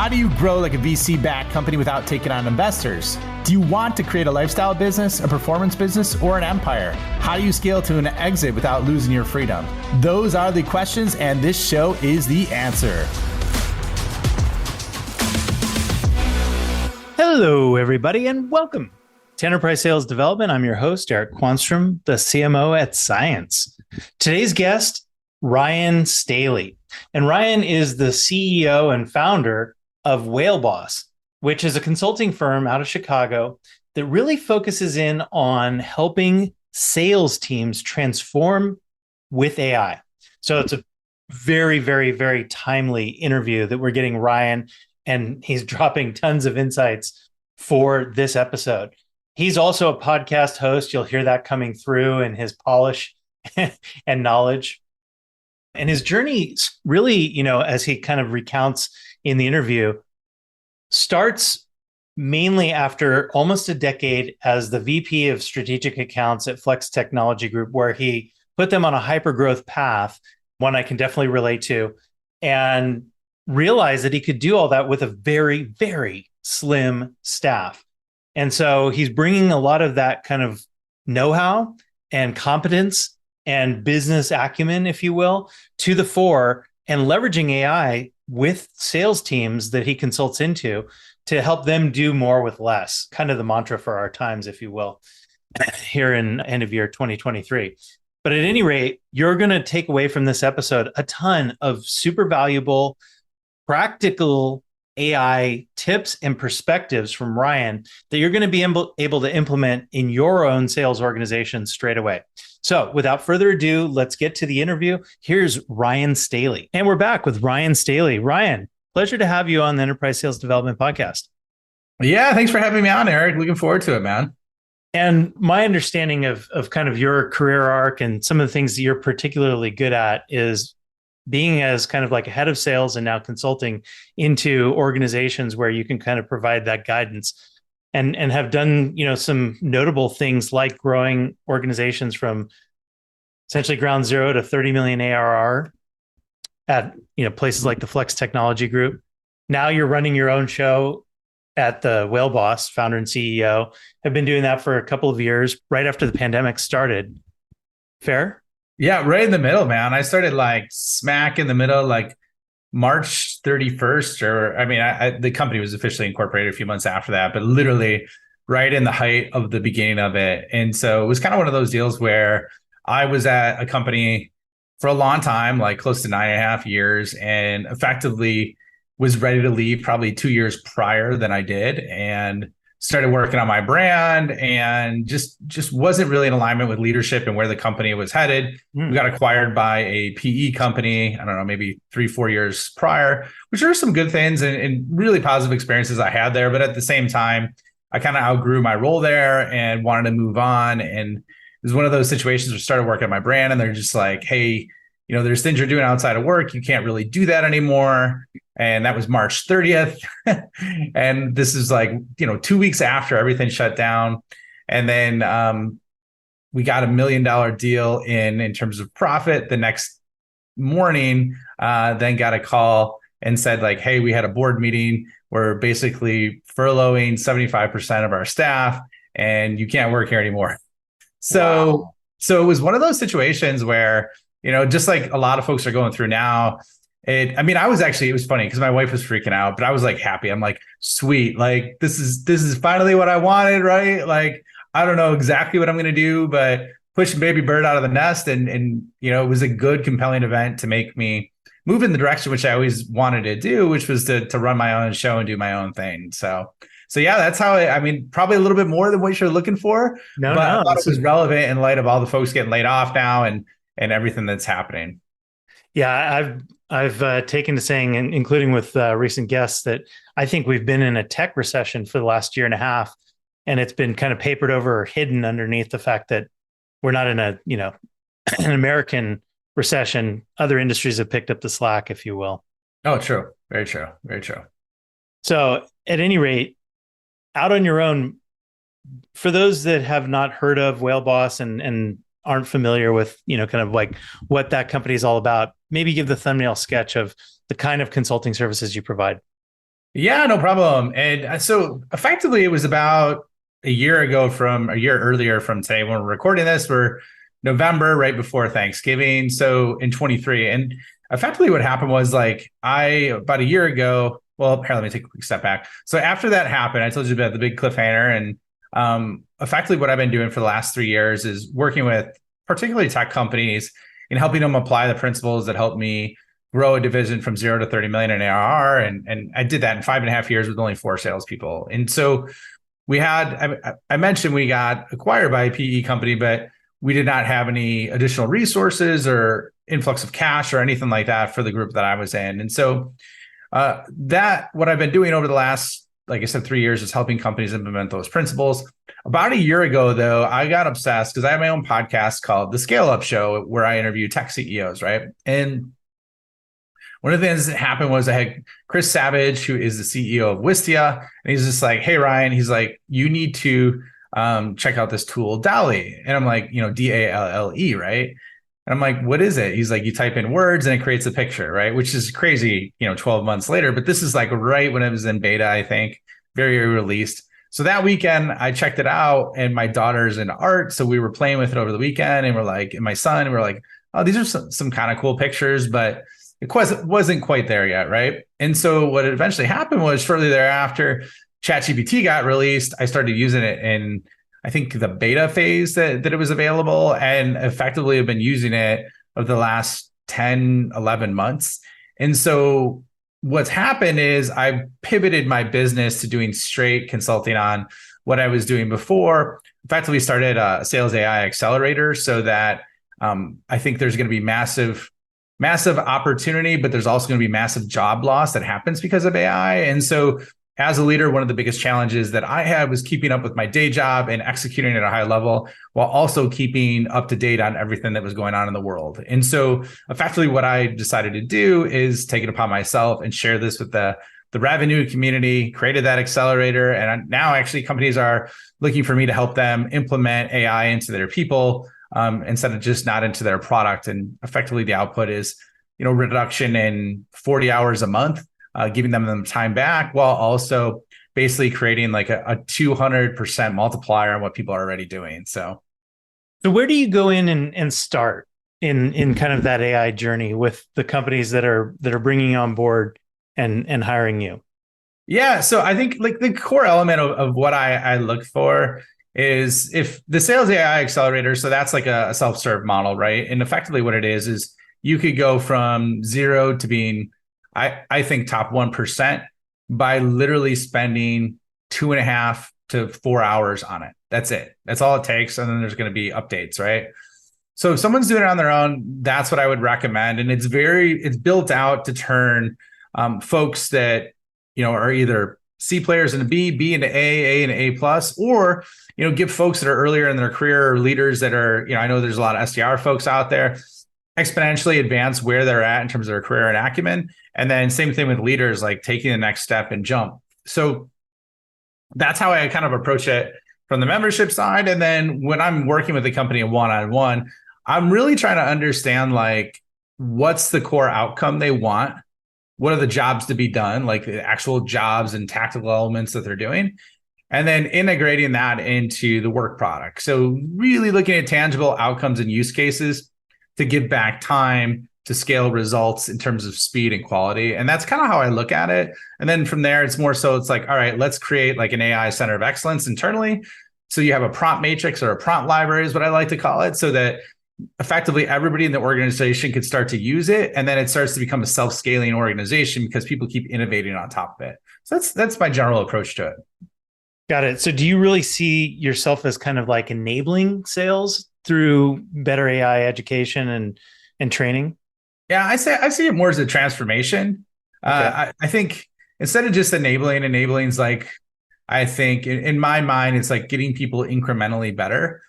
How do you grow like a VC-backed company without taking on investors? Do you want to create a lifestyle business, a performance business, or an empire? How do you scale to an exit without losing your freedom? Those are the questions, and this show is the answer. Hello, everybody, and welcome to Enterprise Sales Development. I'm your host, Eric Quanstrom, the CMO at Science. Today's guest, Ryan Staley. And Ryan is the CEO and founder of Whale Boss, which is a consulting firm out of Chicago that really focuses in on helping sales teams transform with AI. So it's a very, very, very timely interview that we're getting Ryan, and he's dropping tons of insights for this episode. He's also a podcast host. You'll hear that coming through in his polish and knowledge. And his journey really, as he kind of recounts in the interview, starts mainly after almost a decade as the VP of Strategic Accounts at Flex Technology Group, where he put them on a hyper-growth path, one I can definitely relate to, and realized that he could do all that with a very, very slim staff. And so he's bringing a lot of that kind of know-how and competence and business acumen, if you will, to the fore, and leveraging AI with sales teams that he consults into to help them do more with less, kind of the mantra for our times, if you will, here in end of year 2023. But at any rate, you're going to take away from this episode a ton of super valuable, practical AI tips and perspectives from Ryan that you're going to be able to implement in your own sales organization straight away. So without further ado, let's get to the interview. Here's Ryan Staley. And we're back with Ryan Staley. Ryan, pleasure to have you on the Enterprise Sales Development Podcast. Yeah, thanks for having me on, Eric. Looking forward to it, man. And my understanding of kind of your career arc and some of the things that you're particularly good at is being as kind of like a head of sales and now consulting into organizations where you can kind of provide that guidance and have done, some notable things like growing organizations from essentially ground zero to 30 million ARR at, places like the Flex Technology Group. Now you're running your own show at the Whale Boss, founder and CEO. Have been doing that for a couple of years, right after the pandemic started. Fair? Yeah, right in the middle, man. I started like smack in the middle, like March 31st, the company was officially incorporated a few months after that, but literally right in the height of the beginning of it. And so it was kind of one of those deals where I was at a company for a long time, like close to 9.5 years, and effectively was ready to leave probably 2 years prior than I did, and started working on my brand, and just wasn't really in alignment with leadership and where the company was headed. We got acquired by a PE company, I don't know, maybe 3-4 years prior, which are some good things and really positive experiences I had there. But at the same time, I kind of outgrew my role there and wanted to move on. And it was one of those situations where I started working on my brand, and they're just like, hey, there's things you're doing outside of work. You can't really do that anymore. And that was March 30th. And this is like, 2 weeks after everything shut down. And then we got $1 million deal in terms of profit the next morning, then got a call and said like, hey, we had a board meeting. We're basically furloughing 75% of our staff and you can't work here anymore. So it was one of those situations where, just like a lot of folks are going through now, it was funny because my wife was freaking out, but I was like happy. I'm like, sweet. Like, this is finally what I wanted, right? Like, I don't know exactly what I'm going to do, but pushing baby bird out of the nest. And it was a good, compelling event to make me move in the direction which I always wanted to do, which was to run my own show and do my own thing. So yeah, that's how probably a little bit more than what you're looking for. But I thought it was relevant in light of all the folks getting laid off now and everything that's happening. Yeah, I've taken to saying, including with recent guests, that I think we've been in a tech recession for the last year and a half, and it's been kind of papered over or hidden underneath the fact that we're not in an American recession. Other industries have picked up the slack, if you will. Oh, true. Very true. Very true. So at any rate, out on your own, for those that have not heard of Whale Boss and aren't familiar with, kind of like what that company is all about, maybe give the thumbnail sketch of the kind of consulting services you provide. Yeah, no problem. And so effectively, it was about a year earlier from today when we're recording this. We're November, right before Thanksgiving. So in 23. And effectively, what happened was about a year ago. Well, here, let me take a quick step back. So after that happened, I told you about the big cliffhanger. And effectively, what I've been doing for the last 3 years is working with particularly tech companies and helping them apply the principles that help me grow a division from 0 to 30 million in ARR. And I did that in 5.5 years with only 4 salespeople. And so I mentioned we got acquired by a PE company, but we did not have any additional resources or influx of cash or anything like that for the group that I was in. And so what I've been doing over the last, like I said, 3 years is helping companies implement those principles. About a year ago, though, I got obsessed because I have my own podcast called The Scale Up Show, where I interview tech CEOs, right? And one of the things that happened was I had Chris Savage, who is the CEO of Wistia, and he's just like, "Hey, Ryan," he's like, "You need to check out this tool, DALL-E." And I'm like, DALLE, right? And I'm like, "What is it?" He's like, "You type in words and it creates a picture," right? Which is crazy, 12 months later. But this is like right when it was in beta, I think, very early released. So that weekend, I checked it out, and my daughter's in art, so we were playing with it over the weekend, and my son, and we're like, "Oh, these are some kind of cool pictures," but it wasn't quite there yet, right? And so what eventually happened was shortly thereafter, ChatGPT got released. I started using it in, I think, the beta phase that it was available, and effectively have been using it over the last 10, 11 months. And so what's happened is I pivoted my business to doing straight consulting on what I was doing before. Effectively started a sales AI accelerator so that I think there's going to be massive opportunity, but there's also going to be massive job loss that happens because of AI. And so as a leader, one of the biggest challenges that I had was keeping up with my day job and executing at a high level while also keeping up to date on everything that was going on in the world. And so effectively what I decided to do is take it upon myself and share this with the revenue community, created that accelerator. And now actually companies are looking for me to help them implement AI into their people, instead of just not into their product. And effectively the output is, reduction in 40 hours a month, giving them time back while also basically creating like a 200% multiplier on what people are already doing. So where do you go in and start in kind of that AI journey with the companies that are bringing you on board and hiring you? Yeah. So I think like the core element of what I look for is if the sales AI accelerator, so that's like a self-serve model, right? And effectively what it is you could go from 0 to being, I think, top 1% by literally spending 2.5 to 4 hours on it. That's it. That's all it takes. And then there's going to be updates, right? So if someone's doing it on their own, that's what I would recommend. And it's built out to turn folks that, are either C players into B into A into A plus, or, give folks that are earlier in their career or leaders that are, I know there's a lot of SDR folks out there, exponentially advance where they're at in terms of their career and acumen. And then same thing with leaders, like taking the next step and jump. So that's how I kind of approach it from the membership side. And then when I'm working with the company one-on-one, I'm really trying to understand like what's the core outcome they want. What are the jobs to be done, like the actual jobs and tactical elements that they're doing, and then integrating that into the work product. So really looking at tangible outcomes and use cases to give back time to scale results in terms of speed and quality. And that's kind of how I look at it. And then from there, it's more so it's like, all right, let's create like an AI center of excellence internally. So you have a prompt matrix or a prompt library is what I like to call it, so that effectively everybody in the organization could start to use it, and then it starts to become a self-scaling organization because people keep innovating on top of it. So that's my general approach to it. Got it. So do you really see yourself as kind of like enabling sales through better AI education and training? Yeah, I see it more as a transformation. Okay. I think instead of just enabling is like, I think in my mind, it's like getting people incrementally better.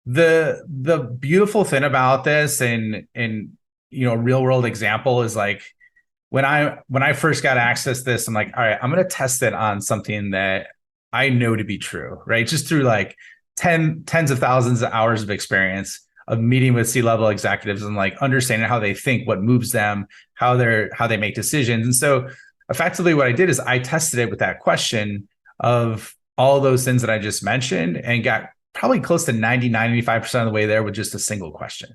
The beautiful thing about this and real world example is like when I first got access to this, I'm like, all right, I'm going to test it on something that I know to be true, right? Just through like tens of thousands of hours of experience of meeting with C-level executives and like understanding how they think, what moves them, how they make decisions. And so effectively what I did is I tested it with that question of all those things that I just mentioned and got probably close to 95% of the way there with just a single question.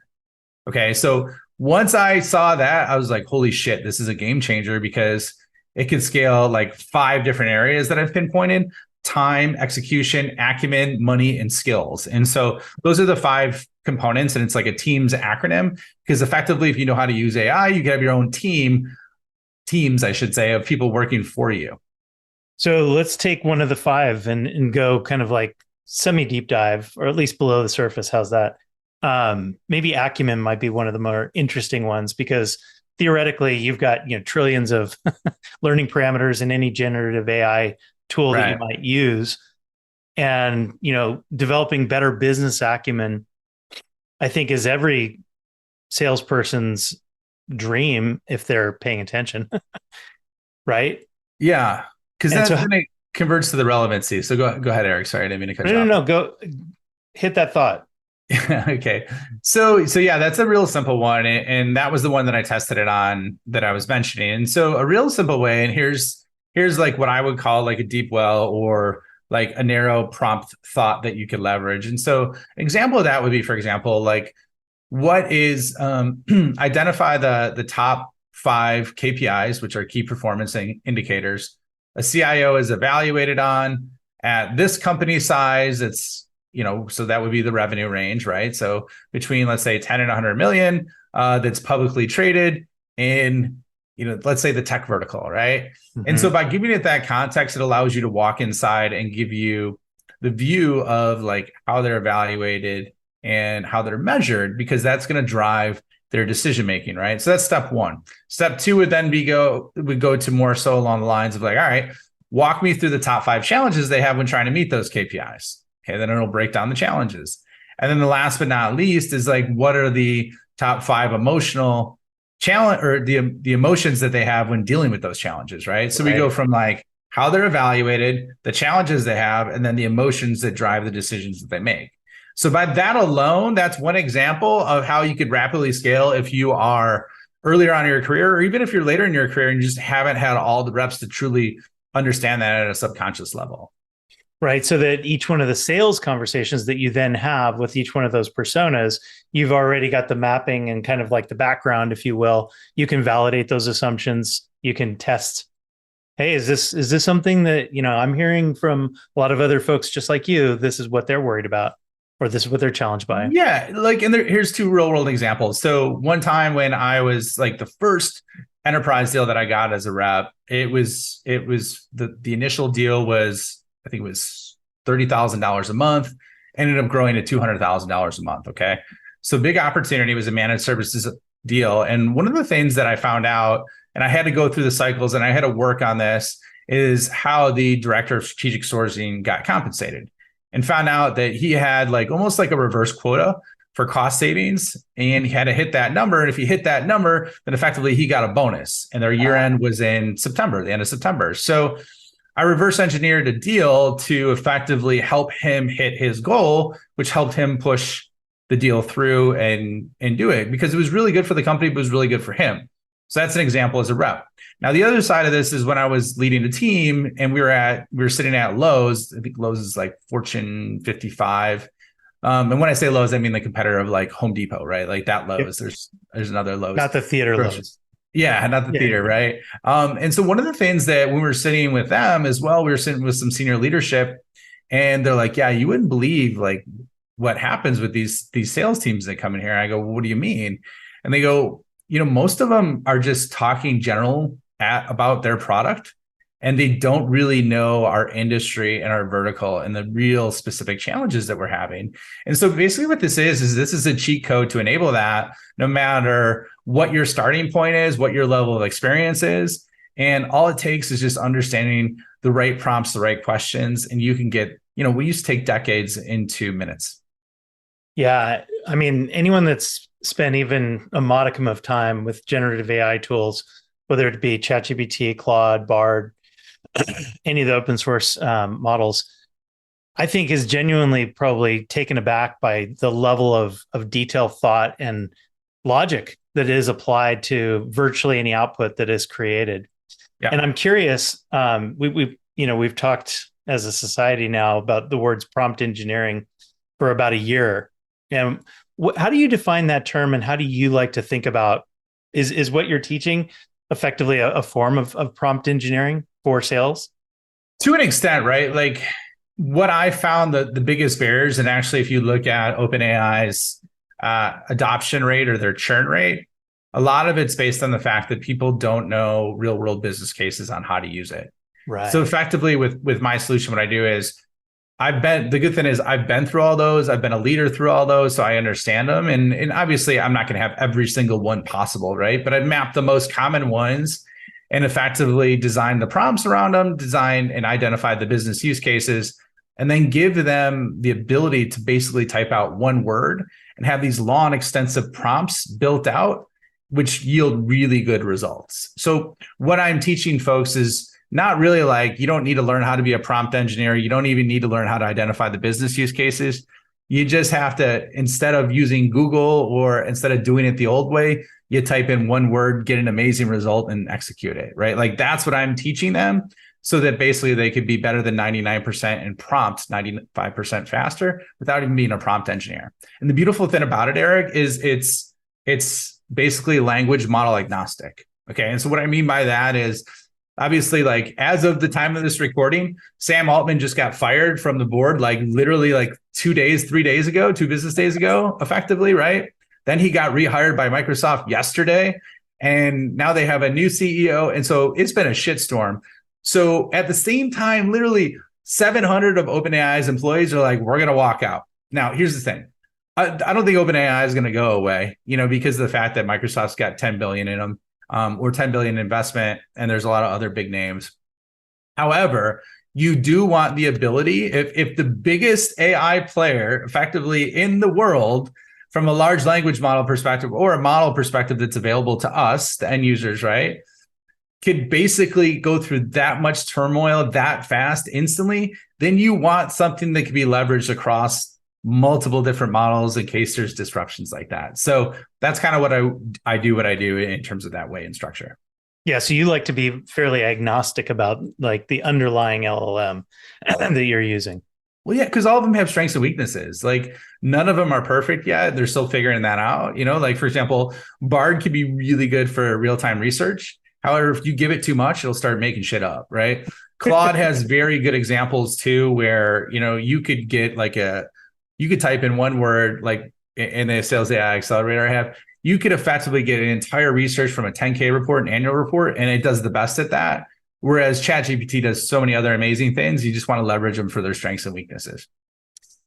Okay. So once I saw that, I was like, holy shit, this is a game changer because it can scale like 5 different areas that I've pinpointed: time, execution, acumen, money, and skills. And so those are the 5 components. And it's like a team's acronym because effectively, if you know how to use AI, you can have your own teams, I should say, of people working for you. So let's take one of the 5 and go kind of like semi deep dive, or at least below the surface. How's that? Maybe acumen might be one of the more interesting ones because theoretically you've got trillions of learning parameters in any generative AI tool that you might use, and developing better business acumen, I think, is every salesperson's dream if they're paying attention. Right? Yeah, because then it converts to the relevancy. So go ahead, Eric. Sorry, I didn't mean to cut you off. No, go hit that thought. Okay. So yeah, that's a real simple one. And that was the one that I tested it on that I was mentioning. And so a real simple way, and here's like what I would call like a deep well or like a narrow prompt thought that you could leverage. And so an example of that would be, for example, like what is identify the top 5 KPIs, which are key performance indicators a CIO is evaluated on at this company size. It's so that would be the revenue range, right? So between, let's say, 10 and 100 million, that's publicly traded in, let's say the tech vertical, right? Mm-hmm. And so by giving it that context, it allows you to walk inside and give you the view of like how they're evaluated and how they're measured, because that's going to drive their decision making, right? So that's step 1. Step 2 would then go to more so along the lines of like, all right, walk me through the top 5 challenges they have when trying to meet those KPIs. Okay, then it'll break down the challenges. And then the last but not least is like, what are the top 5 emotional challenge or the emotions that they have when dealing with those challenges, right? So we go from like how they're evaluated, the challenges they have, and then the emotions that drive the decisions that they make. So by that alone, that's one example of how you could rapidly scale if you are earlier on in your career, or even if you're later in your career and you just haven't had all the reps to truly understand that at a subconscious level. Right. So that each one of the sales conversations that you then have with each one of those personas, you've already got the mapping and kind of like the background, if you will. You can validate those assumptions. You can test, hey, is this something that, I'm hearing from a lot of other folks just like you, this is what they're worried about, or this is what they're challenged by. Yeah. Like, and here's 2 real world examples. So one time when I was like the first enterprise deal that I got as a rep, it was the initial deal was, I think it was $30,000 a month, ended up growing to $200,000 a month. Okay. So big opportunity, was a managed services deal. And one of the things that I found out, and I had to go through the cycles and I had to work on this, is how the director of strategic sourcing got compensated, and found out that he had like almost like a reverse quota for cost savings, and he had to hit that number. And if he hit that number, then effectively he got a bonus, and their year end was in September, the end of September. So I reverse engineered a deal to effectively help him hit his goal, which helped him push the deal through and do it, because it was really good for the company, but it was really good for him. So that's an example as a rep. Now, the other side of this is when I was leading a team and we were sitting at Lowe's. I think Lowe's is like Fortune 55. And when I say Lowe's, I mean the competitor of like Home Depot, right? Like that Lowe's. Yep. There's another Lowe's. Not the theater Lowe's. Yeah, not the theater, right? And so one of the things that when we were sitting with them as well, we were sitting with some senior leadership, and they're like, yeah, you wouldn't believe like what happens with these sales teams that come in here. I go, well, what do you mean? And they go, most of them are just talking general about their product, and they don't really know our industry and our vertical and the real specific challenges that we're having. And so basically what this is a cheat code to enable that, no matter what your starting point is, what your level of experience is. And all it takes is just understanding the right prompts, the right questions, and you can get, we used to take decades into minutes. Yeah. I mean, anyone that's spent even a modicum of time with generative AI tools, whether it be ChatGPT, Claude, Bard, any of the open source models, I think is genuinely probably taken aback by the level of detail, thought, and logic that is applied to virtually any output that is created. And I'm curious, we've talked as a society now about the words prompt engineering for about a year. And how do you define that term, and how do you like to think about is what you're teaching effectively a form of prompt engineering for sales? To an extent, right? Like what I found the biggest barriers, and actually, if you look at OpenAI's adoption rate or their churn rate, a lot of it's based on the fact that people don't know real world business cases on how to use it. Right. So effectively, with my solution, what I do is the good thing is I've been through all those. I've been a leader through all those, so I understand them. And obviously, I'm not going to have every single one possible, right? But I've mapped the most common ones and effectively designed the prompts around them, design and identify the business use cases, and then give them the ability to basically type out one word and have these long, extensive prompts built out, which yield really good results. So what I'm teaching folks is not really like, you don't need to learn how to be a prompt engineer. You don't even need to learn how to identify the business use cases. You just have to, instead of using Google or instead of doing it the old way, you type in one word, get an amazing result and execute it, right? Like that's what I'm teaching them, so that basically they could be better than 99% and prompt 95% faster without even being a prompt engineer. And the beautiful thing about it, Eric, is it's basically language model agnostic. Okay. And so what I mean by that is, obviously, like as of the time of this recording, Sam Altman just got fired from the board, like literally like 2 business days ago, effectively, right? Then he got rehired by Microsoft yesterday, and now they have a new CEO. And so it's been a shitstorm. So at the same time, literally 700 of OpenAI's employees are like, we're going to walk out. Now, here's the thing. I don't think OpenAI is going to go away, because of the fact that Microsoft's got 10 billion in them. Or 10 billion investment, and there's a lot of other big names. However, you do want the ability, if the biggest AI player effectively in the world, from a large language model perspective or a model perspective that's available to us, the end users, right, could basically go through that much turmoil that fast instantly, then you want something that can be leveraged across multiple different models in case there's disruptions like that. So that's kind of what I do in terms of that way and structure. Yeah. So you like to be fairly agnostic about like the underlying LLM that you're using. Well, yeah, because all of them have strengths and weaknesses. Like none of them are perfect yet. They're still figuring that out. Like for example, Bard could be really good for real-time research. However, if you give it too much, it'll start making shit up, right? Claude has very good examples too, where, you could get like you could type in one word, like in the Sales AI Accelerator I have, you could effectively get an entire research from a 10K report, an annual report, and it does the best at that. Whereas ChatGPT does so many other amazing things, you just want to leverage them for their strengths and weaknesses.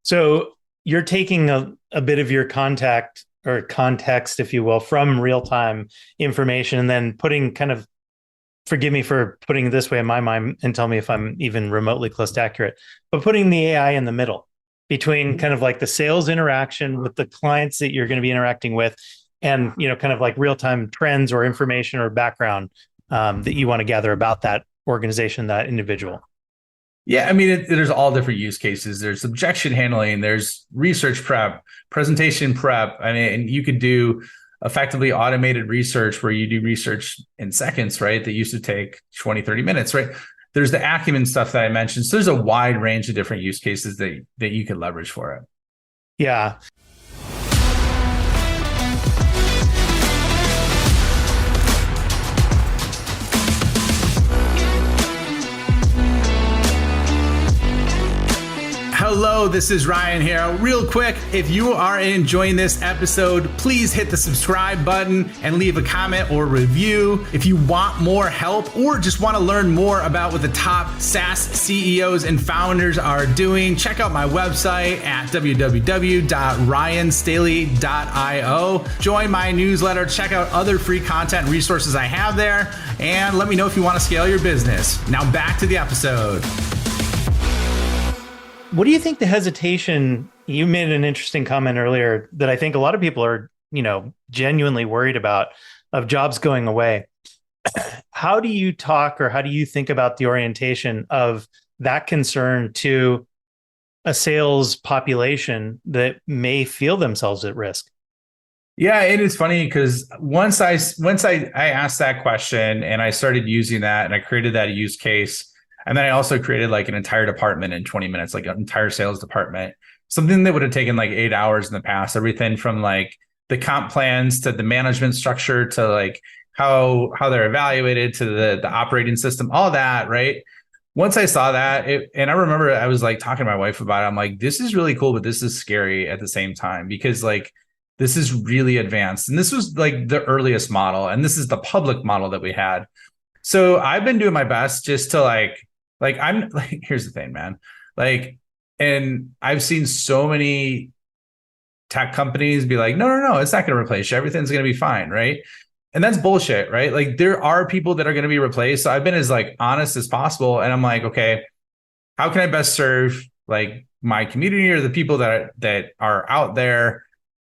So you're taking a bit of your context, if you will, from real-time information, and then putting kind of, forgive me for putting it this way in my mind and tell me if I'm even remotely close to accurate, but putting the AI in the middle between kind of like the sales interaction with the clients that you're going to be interacting with, and kind of like real-time trends or information or background that you want to gather about that organization, that individual. Yeah, I mean, there's all different use cases. There's objection handling, there's research prep, presentation prep. I mean, and you could do effectively automated research where you do research in seconds, right? That used to take 20, 30 minutes, right? There's the acumen stuff that I mentioned. So there's a wide range of different use cases that you could leverage for it. Yeah. Hello, this is Ryan here. Real quick, if you are enjoying this episode, please hit the subscribe button and leave a comment or review. If you want more help or just want to learn more about what the top SaaS CEOs and founders are doing, check out my website at www.ryanstaley.io. Join my newsletter, check out other free content and resources I have there, and let me know if you want to scale your business. Now back to the episode. What do you think the hesitation, you made an interesting comment earlier that I think a lot of people are, genuinely worried about, of jobs going away. How do you talk, or how do you think about the orientation of that concern to a sales population that may feel themselves at risk? Yeah, it is funny because once I asked that question and I started using that and I created that use case, and then I also created like an entire department in 20 minutes, like an entire sales department, something that would have taken like 8 hours in the past, everything from like the comp plans to the management structure to like how they're evaluated to the operating system, all that, right? Once I saw that, and I remember I was like talking to my wife about it. I'm like, this is really cool, but this is scary at the same time because like this is really advanced. And this was like the earliest model. And this is the public model that we had. So I've been doing my best just to like I'm like, here's the thing, man. Like, and I've seen so many tech companies be like, no, no, no, it's not going to replace you. Everything's going to be fine. Right. And that's bullshit, right? Like there are people that are going to be replaced. So I've been as like honest as possible. And I'm like, okay, how can I best serve like my community or the people that are out there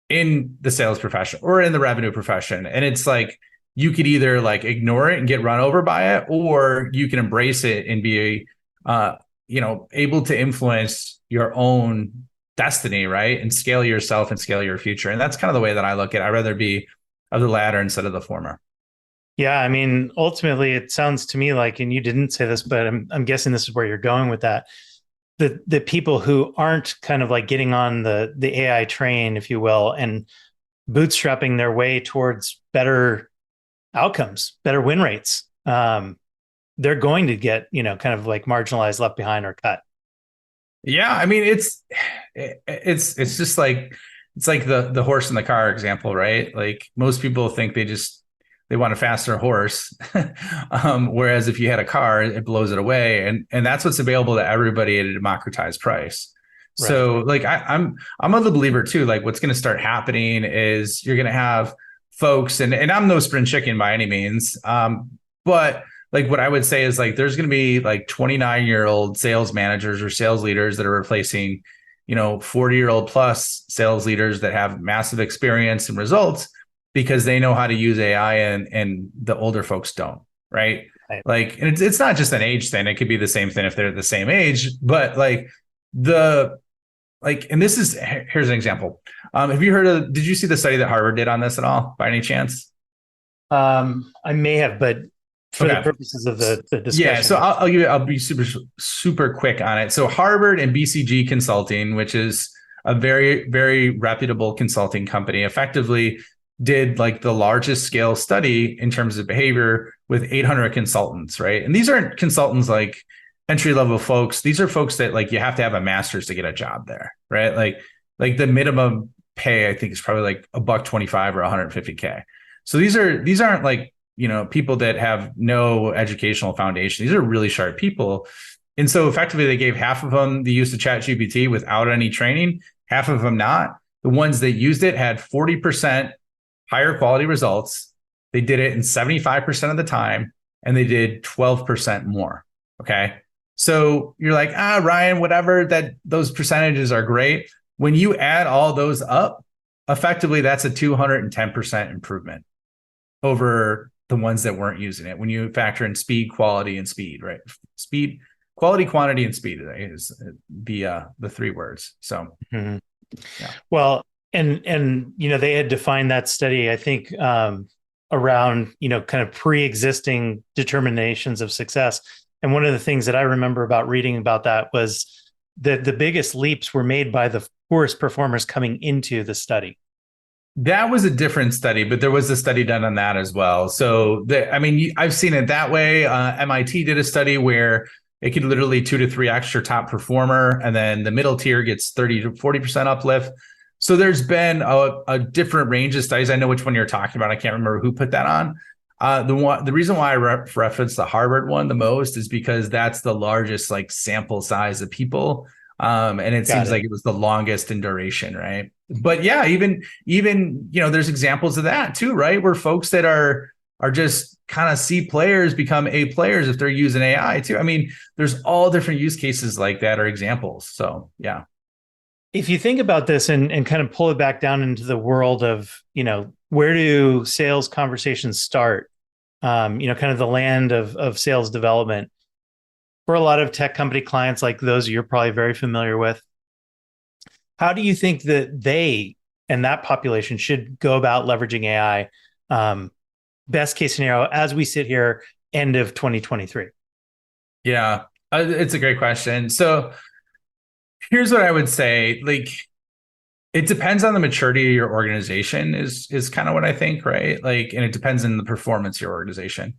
in the sales profession or in the revenue profession? And it's like you could either like ignore it and get run over by it, or you can embrace it and be able to influence your own destiny, right? And scale yourself and scale your future. And that's kind of the way that I look at it. I'd rather be of the latter instead of the former. Yeah, I mean, ultimately, it sounds to me like, and you didn't say this, but I'm guessing this is where you're going with that. The people who aren't kind of like getting on the AI train, if you will, and bootstrapping their way towards better outcomes, better win rates, they're going to get, kind of like marginalized, left behind, or cut. Yeah, I mean it's just like it's like the horse in the car example, right? Like most people think they want a faster horse, whereas if you had a car, it blows it away, and that's what's available to everybody at a democratized price. Right. So like I'm a believer too. Like what's going to start happening is you're going to have folks, and I'm no spring chicken by any means, but like what I would say is like there's going to be like 29-year-old sales managers or sales leaders that are replacing 40-year-old plus sales leaders that have massive experience and results because they know how to use AI and the older folks don't, right? Right. Like, and it's not just an age thing. It could be the same thing if they're the same age, but like the and this is here's an example. Did you see the study that Harvard did on this at all by any chance? I may have, but for the Okay. purposes of the Yeah, so discussion. I'll be super quick on it. So Harvard and BCG Consulting, which is a very very reputable consulting company, effectively did like the largest scale study in terms of behavior with 800 consultants, right? And these aren't consultants like entry level folks. These are folks that like you have to have a master's to get a job there, right? Like the minimum pay I think is probably like a buck 25 or 150K. So these aren't like people that have no educational foundation. These are really sharp people. And so effectively they gave half of them the use of ChatGPT without any training, half of them not. The ones that used it had 40% higher quality results. They did it in 75% of the time, and they did 12% more. Okay. So you're like, Ryan, whatever, that those percentages are great. When you add all those up, effectively that's a 210% improvement over the ones that weren't using it. When you factor in speed, quality, and speed, right? Speed, quality, quantity, and speed is the three words. So Mhm. yeah. Well, and they had defined that study, I think, around kind of pre-existing determinations of success. And one of the things that I remember about reading about that was that the biggest leaps were made by the poorest performers coming into the study. That was a different study, but there was a study done on that as well. So, I've seen it that way. MIT did a study where it could literally 2 to 3x your top performer, and then the middle tier gets 30 to 40% uplift. So there's been a different range of studies. I know which one you're talking about. I can't remember who put that on. The reason why I reference the Harvard one the most is because that's the largest like sample size of people, and it Got seems it. like it was the longest in duration, right? But yeah, even there's examples of that too, right? Where folks that are just kind of C players become A players if they're using AI too. I mean, there's all different use cases like that or examples. So yeah. If you think about this and kind of pull it back down into the world of, where do sales conversations start? Kind of the land of sales development for a lot of tech company clients like those you're probably very familiar with. How do you think that they and that population should go about leveraging AI. Best case scenario, as we sit here, end of 2023. Yeah, it's a great question. So here's what I would say. Like, it depends on the maturity of your organization is kind of what I think, right? Like, and it depends on the performance of your organization.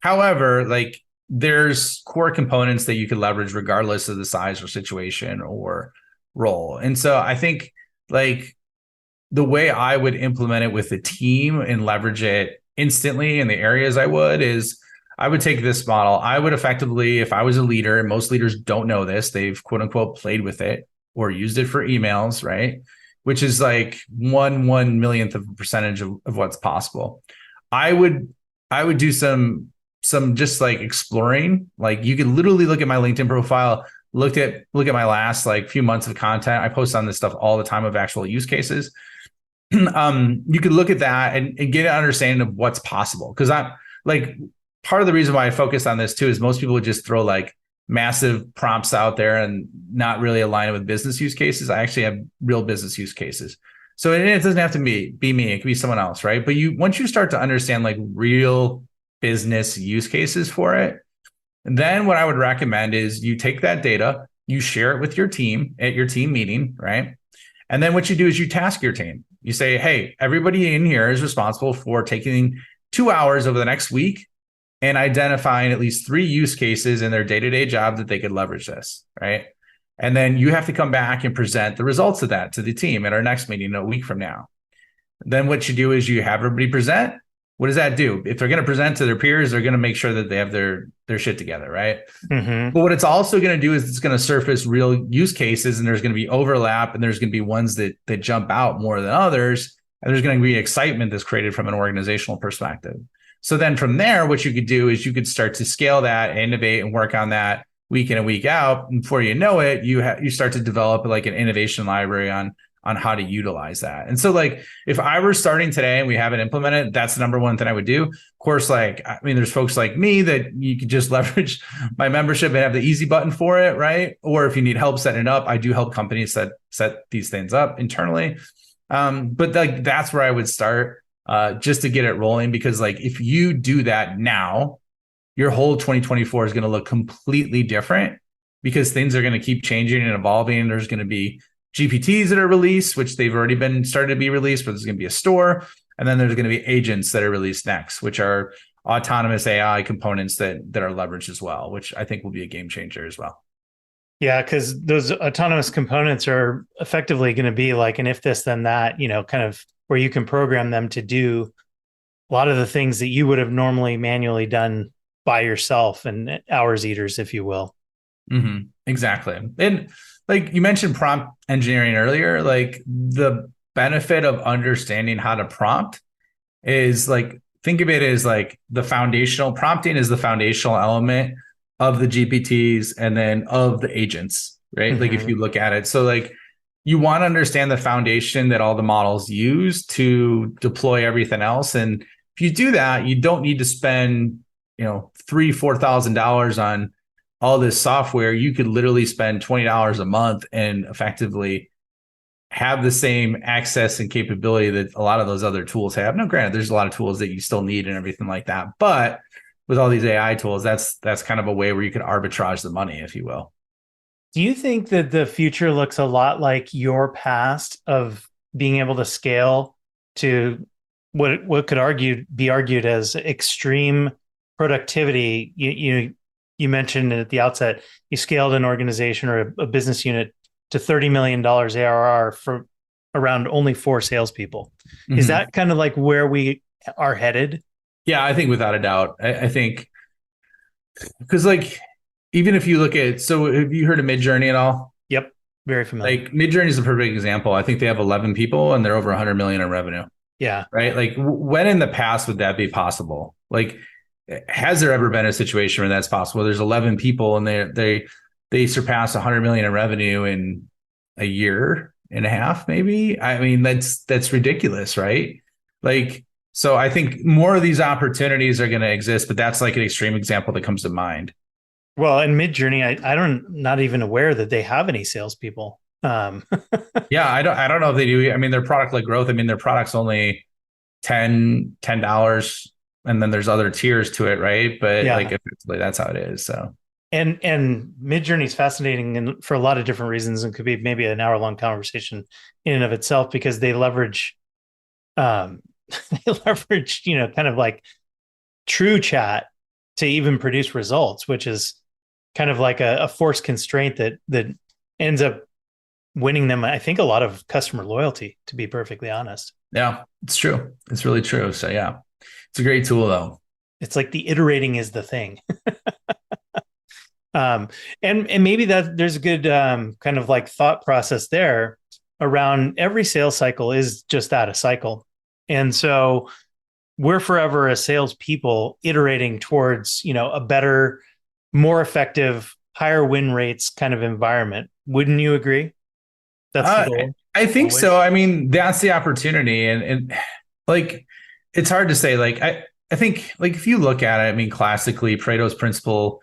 However, like, there's core components that you could leverage regardless of the size or situation or role. And so I think, like, the way I would implement it with the team and leverage it instantly in the areas I would is I would take this model. I would effectively, if I was a leader, and most leaders don't know this, they've quote unquote played with it or used it for emails, right? Which is like one millionth of a percentage of what's possible. I would do some just like exploring. Like, you could literally look at my LinkedIn profile, look at my last like few months of content. I post on this stuff all the time of actual use cases. You could look at that and get an understanding of what's possible. Because I'm like, part of the reason why I focus on this too is most people would just throw like massive prompts out there and not really align with business use cases. I actually have real business use cases. So it doesn't have to be me. It could be someone else, right? But once you start to understand like real business use cases for it, then what I would recommend is you take that data, you share it with your team at your team meeting, right? And then what you do is you task your team. You say, hey, everybody in here is responsible for taking 2 hours over the next week and identifying at least 3 use cases in their day-to-day job that they could leverage this, right? And then you have to come back and present the results of that to the team at our next meeting a week from now. Then what you do is you have everybody present. What does that do? If they're going to present to their peers, they're going to make sure that they have their shit together, right? Mm-hmm. But what it's also going to do is it's going to surface real use cases, and there's going to be overlap, and there's going to be ones that jump out more than others, and there's going to be excitement that's created from an organizational perspective. So then from there, what you could do is you could start to scale that, innovate, and work on that week in and week out. And before you know it, you start to develop like an innovation library on how to utilize that. And so like, if I were starting today and we haven't implemented, that's the number one thing I would do. Of course, like, I mean, there's folks like me that you could just leverage my membership and have the easy button for it, right? Or if you need help setting it up, I do help companies set these things up internally. But like, that's where I would start just to get it rolling, because like, if you do that now, your whole 2024 is going to look completely different, because things are going to keep changing and evolving. There's going to be GPTs that are released, which they've already been started to be released, but there's going to be a store. And then there's going to be agents that are released next, which are autonomous AI components that are leveraged as well, which I think will be a game changer as well. Yeah, because those autonomous components are effectively going to be like an if this, then that, kind of where you can program them to do a lot of the things that you would have normally manually done by yourself, and hours eaters, if you will. Mm-hmm. Exactly. And like you mentioned prompt engineering earlier, like the benefit of understanding how to prompt is like, think of it as like the foundational prompting is the foundational element of the GPTs and then of the agents, right? Mm-hmm. Like if you look at it, so like you want to understand the foundation that all the models use to deploy everything else. And if you do that, you don't need to spend, $3,000-$4,000 on all this software. You could literally spend $20 a month and effectively have the same access and capability that a lot of those other tools have. Now, granted, there's a lot of tools that you still need and everything like that, but with all these AI tools, that's kind of a way where you could arbitrage the money, if you will. Do you think that the future looks a lot like your past of being able to scale to what could be argued as extreme productivity? You mentioned at the outset, you scaled an organization or a business unit to $30 million ARR for around only 4 salespeople. Mm-hmm. Is that kind of like where we are headed? Yeah, I think without a doubt. I think because like, even if you look at, so have you heard of Midjourney at all? Yep, very familiar. Like Midjourney is a perfect example. I think they have 11 people and they're over 100 million in revenue. Yeah. Right. Like when in the past would that be possible? Like, has there ever been a situation where that's possible? There's 11 people and they surpass 100 million in revenue in a year and a half, maybe. I mean, that's ridiculous, right? Like, so I think more of these opportunities are going to exist, but that's like an extreme example that comes to mind. Well, in Midjourney, I'm not even aware that they have any salespeople. Um, Yeah, I don't know if they do. I mean, their product led growth. I mean, their product's only $10, and then there's other tiers to it, right? But like yeah. effectively that's how it is. So And Midjourney is fascinating and for a lot of different reasons, and could be maybe an hour long conversation in and of itself because they leverage um they leverage, kind of like true chat to even produce results, which is kind of like a forced constraint that ends up winning them, I think, a lot of customer loyalty, to be perfectly honest. yeah, it's true. It's really true. So yeah, it's a great tool though. It's like the iterating is the thing. um, and maybe that there's a good kind of like thought process there around every sales cycle is just that, a cycle. And so we're forever as salespeople iterating towards, a better, more effective, higher win rates kind of environment. Wouldn't you agree? That's the Uh, goal. I think Always. so. I mean, that's the opportunity, and like it's hard to say. Like I think like if you look at it, I mean, classically, Pareto's principle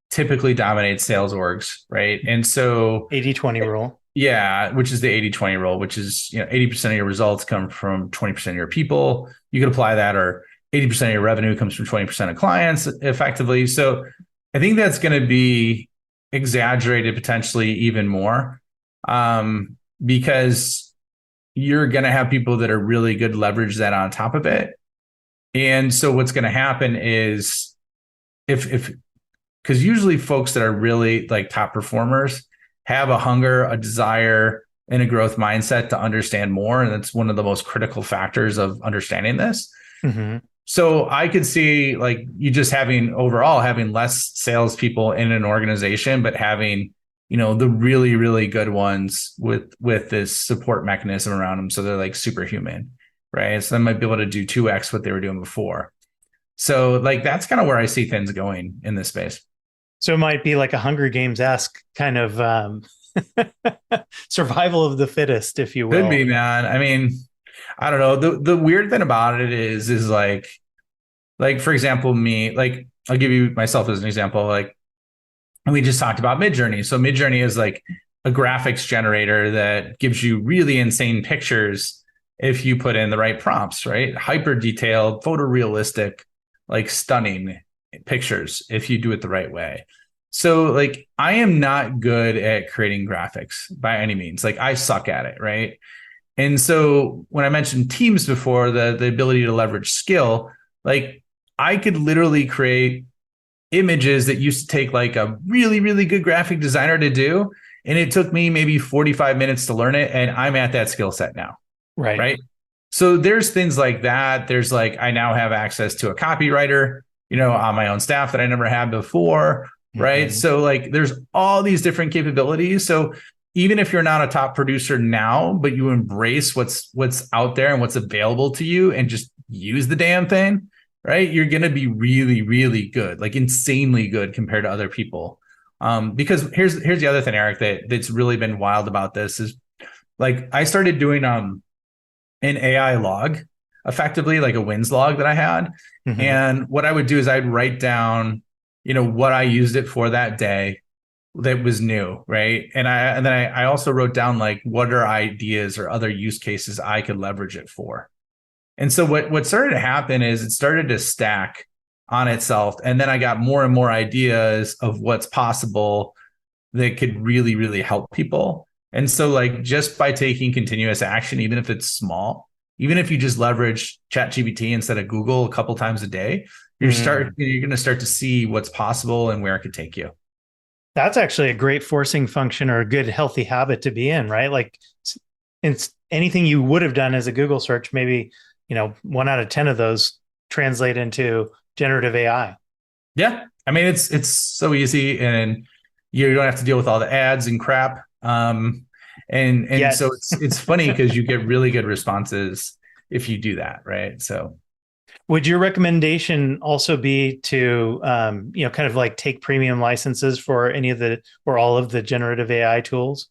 typically dominates sales orgs, right? And so 80/20 rule. yeah, which is the 80/20 rule, which is 80% of your results come from 20% of your people. You could apply that, or 80% of your revenue comes from 20% of clients effectively. So I think that's going to be exaggerated potentially even more. Because you're going to have people that are really good leverage that on top of it. And so what's going to happen is if because usually folks that are really like top performers have a hunger, a desire, and a growth mindset to understand more. And that's one of the most critical factors of understanding this. Mm-hmm. So I could see like you just having less salespeople in an organization, but having the really really good ones with this support mechanism around them, so they're like superhuman, right? So they might be able to do 2x what they were doing before. So like that's kind of where I see things going in this space. So it might be like a Hunger Games-esque kind of survival of the fittest, if you Could will. be, man. I mean, I don't know. The weird thing about it is like for example, me, like I'll give you myself as an example. Like we just talked about Midjourney. So Midjourney is like a graphics generator that gives you really insane pictures if you put in the right prompts, right? Hyper detailed, photorealistic, like stunning pictures if you do it the right way. So like I am not good at creating graphics by any means. Like I suck at it, right? And so when I mentioned teams before, the ability to leverage skill, like I could literally create images that used to take like a really, really good graphic designer to do. And it took me maybe 45 minutes to learn it. And I'm at that skill set now. Right. Right. So there's things like that. There's like, I now have access to a copywriter, on my own staff that I never had before. Right. Mm-hmm. So like there's all these different capabilities. So even if you're not a top producer now, but you embrace what's out there and what's available to you and just use the damn thing, right? You're going to be really, really good, like insanely good compared to other people. Because here's the other thing, Eric, that's really been wild about this is like I started doing an AI log, effectively like a wins log that I had. Mm-hmm. And what I would do is I'd write down, what I used it for that day that was new, right? And then I also wrote down like what are ideas or other use cases I could leverage it for. And so what started to happen is it started to stack on itself. And then I got more and more ideas of what's possible that could really, really help people. And so like just by taking continuous action, even if it's small, even if you just leverage ChatGPT instead of Google a couple times a day, you're going to start to see what's possible and where it could take you. That's actually a great forcing function or a good healthy habit to be in, right? Like it's anything you would have done as a Google search, maybe, 1 out of 10 of those translate into generative AI. Yeah. I mean, it's so easy and you don't have to deal with all the ads and crap. And Yet, so it's funny because you get really good responses if you do that, right? So would your recommendation also be to, kind of like take premium licenses for any of the or all of the generative AI tools?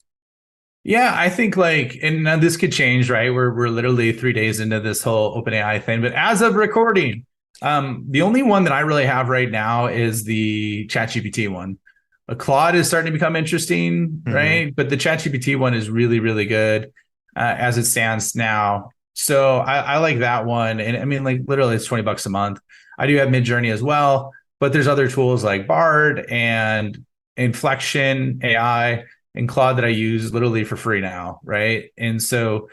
yeah, I think like, and now this could change, right? We're literally 3 days into this whole OpenAI thing, but as of recording, the only one that I really have right now is the ChatGPT one. Claude is starting to become interesting, right? But the ChatGPT one is really, really good as it stands now. So I like that one. And I mean, like literally it's $20 a month. I do have Midjourney as well, but there's other tools like Bard and Inflection AI and Claude that I use literally for free now, right? And so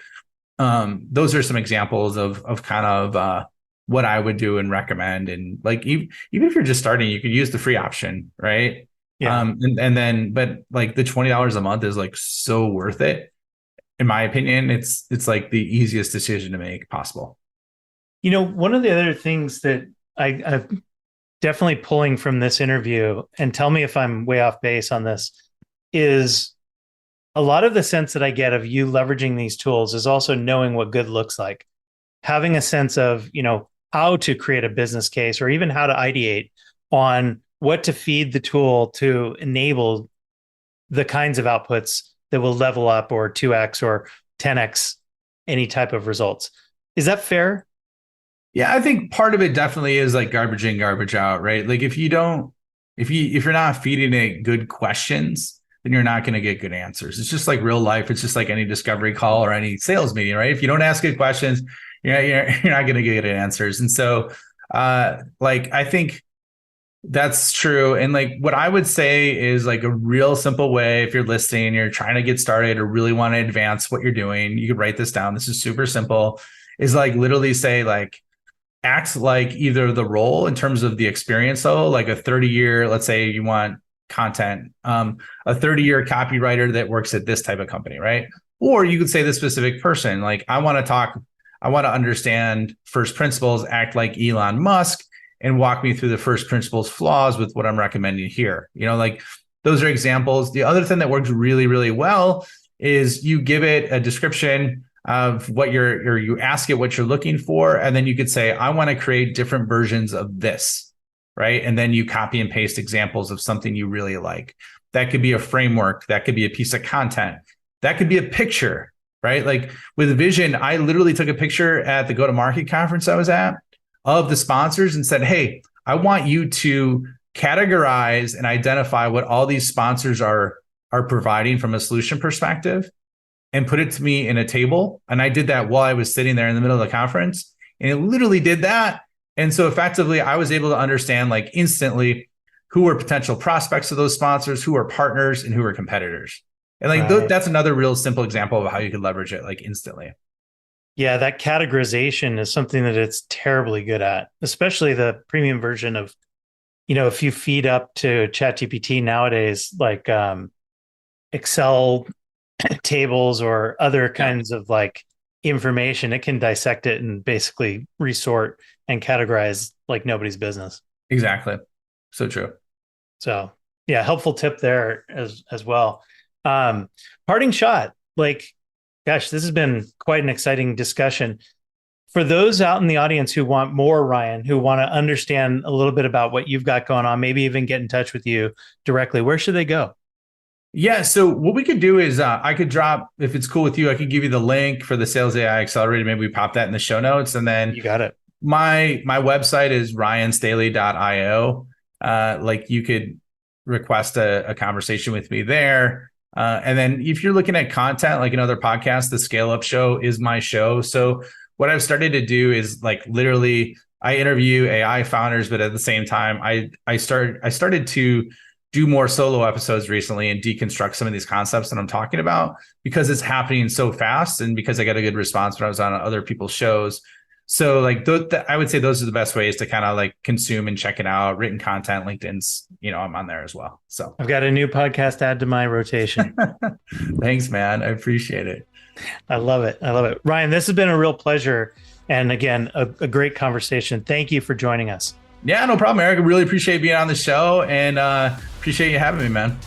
those are some examples of kind of what I would do and recommend. And like even if you're just starting, you could use the free option, right? Yeah. And then, but like the $20 a month is like so worth it. In my opinion, it's like the easiest decision to make possible. One of the other things that I've definitely pulling from this interview, and tell me if I'm way off base on this, is a lot of the sense that I get of you leveraging these tools is also knowing what good looks like, having a sense of, how to create a business case or even how to ideate on what to feed the tool to enable the kinds of outputs that will level up or 2x or 10x any type of results. Is that fair? Yeah, I think part of it definitely is like garbage in, garbage out, right? Like if you're not feeding it good questions, then you're not going to get good answers. It's just like real life. It's just like any discovery call or any sales meeting, right? If you don't ask good questions, you're not going to get good answers. And so, like, I think that's true. And like, what I would say is like a real simple way, if you're listening, you're trying to get started or really want to advance what you're doing, you could write this down. This is super simple, is like literally say like, act like either the role in terms of the experience, though, like a 30-year, let's say you want content, a 30-year copywriter that works at this type of company, right? Or you could say the specific person, like I want to understand first principles, act like Elon Musk, and walk me through the first principles flaws with what I'm recommending here. Like those are examples. The other thing that works really, really well is you give it a description of what you ask it what you're looking for. And then you could say, I want to create different versions of this, right? And then you copy and paste examples of something you really like. That could be a framework. That could be a piece of content. That could be a picture, right? Like with Vision, I literally took a picture at the go-to-market conference I was at of the sponsors and said, hey, I want you to categorize and identify what all these sponsors are providing from a solution perspective and put it to me in a table. And I did that while I was sitting there in the middle of the conference, and it literally did that. And so effectively, I was able to understand like instantly who were potential prospects of those sponsors, who are partners, and who are competitors. And like that's another real simple example of how you could leverage it like instantly. Yeah, that categorization is something that it's terribly good at, especially the premium version of, if you feed up to ChatGPT nowadays, like Excel tables or other kinds of like information, it can dissect it and basically resort and categorize like nobody's business. Exactly. So true. So yeah, helpful tip there as well. Parting shot, like, gosh, this has been quite an exciting discussion. For those out in the audience who want more, Ryan, who want to understand a little bit about what you've got going on, maybe even get in touch with you directly, where should they go? Yeah. So what we could do is I could drop, if it's cool with you, I could give you the link for the Sales AI Accelerator. Maybe we pop that in the show notes. And then you got it. My website is ryanstaley.io. Like you could request a conversation with me there. And then if you're looking at content, like another podcast, the Scale Up Show is my show. So what I've started to do is like literally I interview AI founders, but at the same time, I started to do more solo episodes recently and deconstruct some of these concepts that I'm talking about because it's happening so fast and because I got a good response when I was on other people's shows. So like I would say those are the best ways to kind of like consume and check it out. Written content, LinkedIn's, I'm on there as well. So I've got a new podcast to add to my rotation. Thanks, man. I appreciate it. I love it. Ryan, this has been a real pleasure. And again, a great conversation. Thank you for joining us. Yeah, no problem, Eric. I really appreciate being on the show and appreciate you having me, man.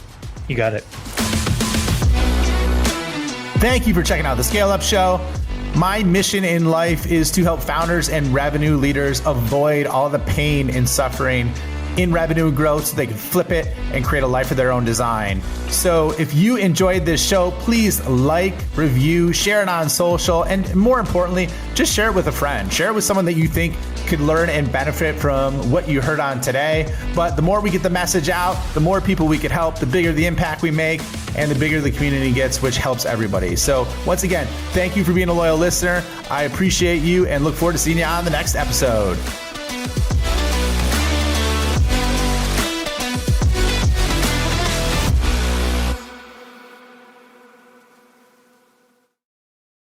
You got it. Thank you for checking out the Scale Up Show. My mission in life is to help founders and revenue leaders avoid all the pain and suffering in revenue and growth so they can flip it and create a life of their own design. So if you enjoyed this show, please like, review, share it on social, and more importantly, just share it with a friend. Share it with someone that you think could learn and benefit from what you heard on today. But the more we get the message out, the more people we could help, the bigger the impact we make, and the bigger the community gets, which helps everybody. So once again, thank you for being a loyal listener. I appreciate you and look forward to seeing you on the next episode.